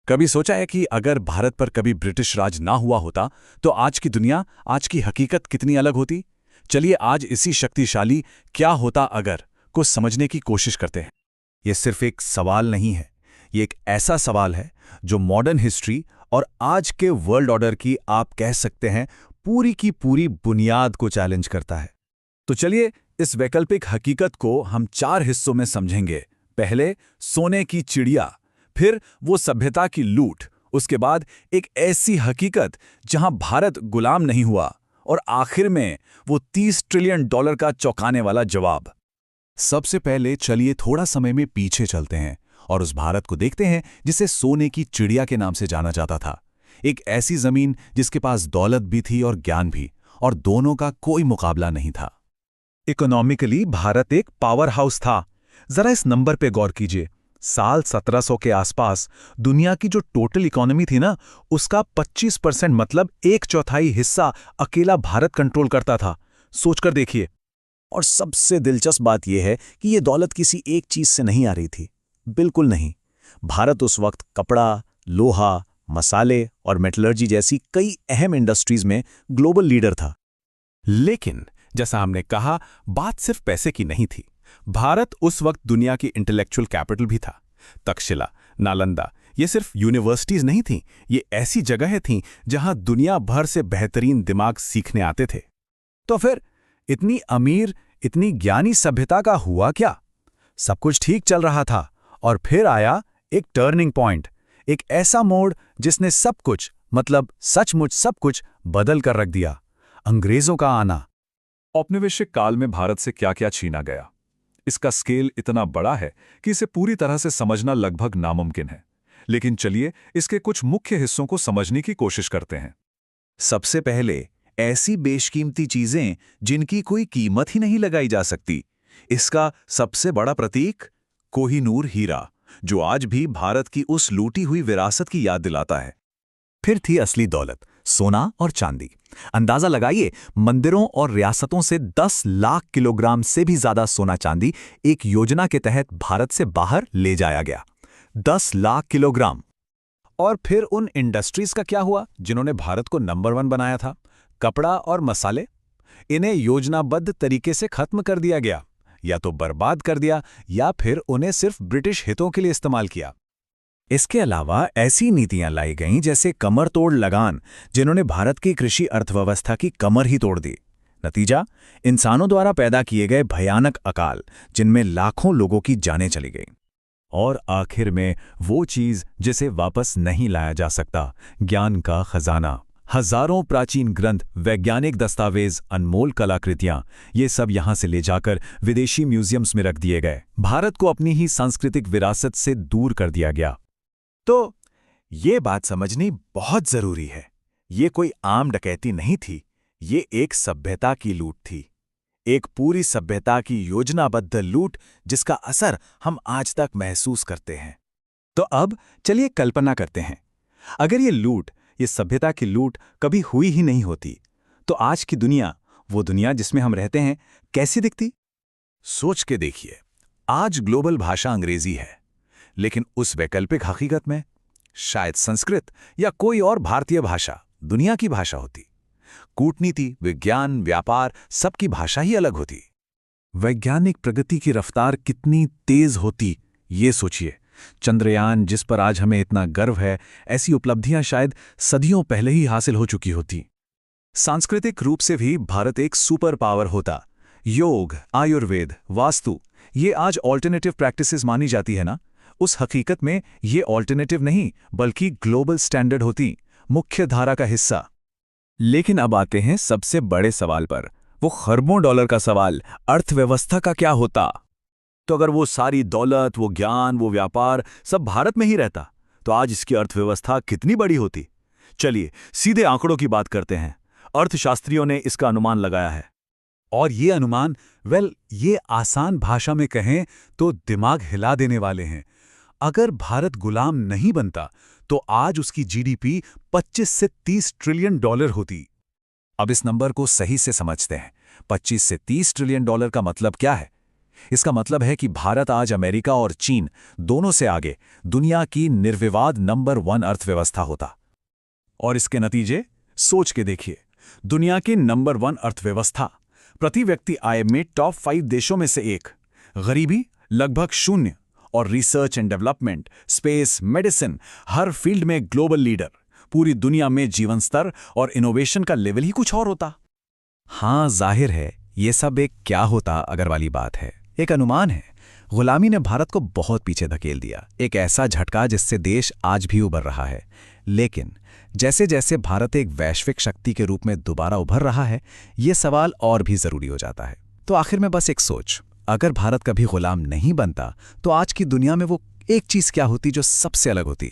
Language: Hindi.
कभी सोचा है कि अगर भारत पर कभी ब्रिटिश राज ना हुआ होता तो आज की दुनिया, आज की हकीकत कितनी अलग होती? चलिए आज इसी शक्तिशाली क्या होता अगर को समझने की कोशिश करते हैं। ये सिर्फ एक सवाल नहीं है, ये एक ऐसा सवाल है जो मॉडर्न हिस्ट्री और आज के वर्ल्ड ऑर्डर की, आप कह सकते हैं, पूरी की पूरी बुनियाद को चैलेंज करता है। तो चलिए इस वैकल्पिक हकीकत को हम 4 हिस्सों में समझेंगे। पहले सोने की चिड़िया, फिर वो सभ्यता की लूट, उसके बाद एक ऐसी हकीकत जहां भारत गुलाम नहीं हुआ, और आखिर में वो $30 ट्रिलियन का चौंकाने वाला जवाब। सबसे पहले चलिए थोड़ा समय में पीछे चलते हैं और उस भारत को देखते हैं जिसे सोने की चिड़िया के नाम से जाना जाता था। एक ऐसी जमीन जिसके पास दौलत भी थी और ज्ञान भी, और दोनों का कोई मुकाबला नहीं था। इकोनॉमिकली भारत एक पावर हाउस था। जरा इस नंबर पे गौर कीजिए। साल 1700 के आसपास दुनिया की जो टोटल इकोनॉमी थी ना, उसका 25% मतलब 1/4 हिस्सा अकेला भारत कंट्रोल करता था। सोचकर देखिए। और सबसे दिलचस्प बात यह है कि यह दौलत किसी एक चीज से नहीं आ रही थी, बिल्कुल नहीं। भारत उस वक्त कपड़ा, लोहा, मसाले और मेटलर्जी जैसी कई अहम इंडस्ट्रीज में ग्लोबल लीडर था। लेकिन जैसा हमने कहा, बात सिर्फ पैसे की नहीं थी। भारत उस वक्त दुनिया की इंटेलेक्चुअल कैपिटल भी था। तक्षशिला, नालंदा, ये सिर्फ यूनिवर्सिटीज नहीं थीं, ये ऐसी जगहें थीं जहां दुनिया भर से बेहतरीन दिमाग सीखने आते थे। तो फिर इतनी अमीर, इतनी ज्ञानी सभ्यता का हुआ क्या? सब कुछ ठीक चल रहा था और फिर आया एक टर्निंग पॉइंट, एक ऐसा मोड़ जिसने सब कुछ, मतलब सचमुच सब कुछ बदल कर रख दिया। अंग्रेजों का आना। औपनिवेशिक काल में भारत से क्या क्या छीना गया, इसका स्केल इतना बड़ा है कि इसे पूरी तरह से समझना लगभग नामुमकिन है। लेकिन चलिए इसके कुछ मुख्य हिस्सों को समझने की कोशिश करते हैं। सबसे पहले ऐसी बेशकीमती चीजें जिनकी कोई कीमत ही नहीं लगाई जा सकती। इसका सबसे बड़ा प्रतीक कोहिनूर हीरा, जो आज भी भारत की उस लूटी हुई विरासत की याद दिलाता है। फिर थी असली दौलत, सोना और चांदी। अंदाजा लगाइए, मंदिरों और रियासतों से 10 लाख किलोग्राम से भी ज्यादा सोना चांदी एक योजना के तहत भारत से बाहर ले जाया गया। 10 लाख किलोग्राम। और फिर उन इंडस्ट्रीज का क्या हुआ जिन्होंने भारत को नंबर 1 बनाया था? कपड़ा और मसाले, इन्हें योजनाबद्ध तरीके से खत्म कर दिया गया, या तो बर्बाद कर दिया या फिर उन्हें सिर्फ ब्रिटिश हितों के लिए इस्तेमाल किया। इसके अलावा ऐसी नीतियां लाई गईं जैसे कमर तोड़ लगान, जिन्होंने भारत की कृषि अर्थव्यवस्था की कमर ही तोड़ दी। नतीजा, इंसानों द्वारा पैदा किए गए भयानक अकाल, जिनमें लाखों लोगों की जानें चली गईं। और आखिर में वो चीज जिसे वापस नहीं लाया जा सकता, ज्ञान का खजाना। हजारों प्राचीन ग्रंथ, वैज्ञानिक दस्तावेज, अनमोल कलाकृतियां, ये सब यहां से ले जाकर विदेशी म्यूजियम्स में रख दिए गए। भारत को अपनी ही सांस्कृतिक विरासत से दूर कर दिया गया। तो ये बात समझनी बहुत जरूरी है, ये कोई आम डकैती नहीं थी, ये एक सभ्यता की लूट थी। एक पूरी सभ्यता की योजनाबद्ध लूट, जिसका असर हम आज तक महसूस करते हैं। तो अब चलिए कल्पना करते हैं, अगर ये लूट, ये सभ्यता की लूट कभी हुई ही नहीं होती, तो आज की दुनिया, वो दुनिया जिसमें हम रहते हैं, कैसी दिखती? सोच के देखिए, आज ग्लोबल भाषा अंग्रेजी है, लेकिन उस वैकल्पिक हकीकत में शायद संस्कृत या कोई और भारतीय भाषा दुनिया की भाषा होती। कूटनीति, विज्ञान, व्यापार, सबकी भाषा ही अलग होती। वैज्ञानिक प्रगति की रफ्तार कितनी तेज होती, ये सोचिए। चंद्रयान, जिस पर आज हमें इतना गर्व है, ऐसी उपलब्धियां शायद सदियों पहले ही हासिल हो चुकी होती। सांस्कृतिक रूप से भी भारत एक सुपर पावर होता। योग, आयुर्वेद, वास्तु, ये आज ऑल्टरनेटिव प्रैक्टिसेस मानी जाती है ना, उस हकीकत में ये ऑल्टरनेटिव नहीं बल्कि ग्लोबल स्टैंडर्ड होती, मुख्य धारा का हिस्सा। लेकिन अब आते हैं सबसे बड़े सवाल पर, वो खरबों डॉलर का सवाल, अर्थव्यवस्था का क्या होता? तो अगर वो सारी दौलत, वो ज्ञान, वो व्यापार सब भारत में ही रहता, तो आज इसकी अर्थव्यवस्था कितनी बड़ी होती? चलिए सीधे आंकड़ों की बात करते हैं। अर्थशास्त्रियों ने इसका अनुमान लगाया है, और ये अनुमान, ये आसान भाषा में कहें तो दिमाग हिला देने वाले हैं। अगर भारत गुलाम नहीं बनता, तो आज उसकी जीडीपी 25 से 30 ट्रिलियन डॉलर होती। अब इस नंबर को सही से समझते हैं। 25 से 30 ट्रिलियन डॉलर का मतलब क्या है? इसका मतलब है कि भारत आज अमेरिका और चीन दोनों से आगे दुनिया की निर्विवाद नंबर 1 अर्थव्यवस्था होता। और इसके नतीजे सोच के देखिए, दुनिया की नंबर 1 अर्थव्यवस्था, प्रति व्यक्ति आय में टॉप 5 देशों में से एक, गरीबी लगभग 0 और research and development, space, medicine, her field में ग्लोबल लीडर। पूरी दुनिया में जीवन स्तर और इनोवेशन का लेवल ही कुछ और होता। हाँ, जाहिर है ये सब एक क्या होता अगर वाली बात है, एक अनुमान है। गुलामी ने भारत को बहुत पीछे धकेल दिया, एक ऐसा झटका जिससे देश आज भी उभर रहा है। लेकिन जैसे जैसे भारत एक वैश्विक शक्ति के रूप में दोबारा उभर रहा है, ये सवाल और भी जरूरी हो जाता है। तो आखिर में बस एक सोच, अगर भारत कभी गुलाम नहीं बनता तो आज की दुनिया में वो एक चीज क्या होती जो सबसे अलग होती?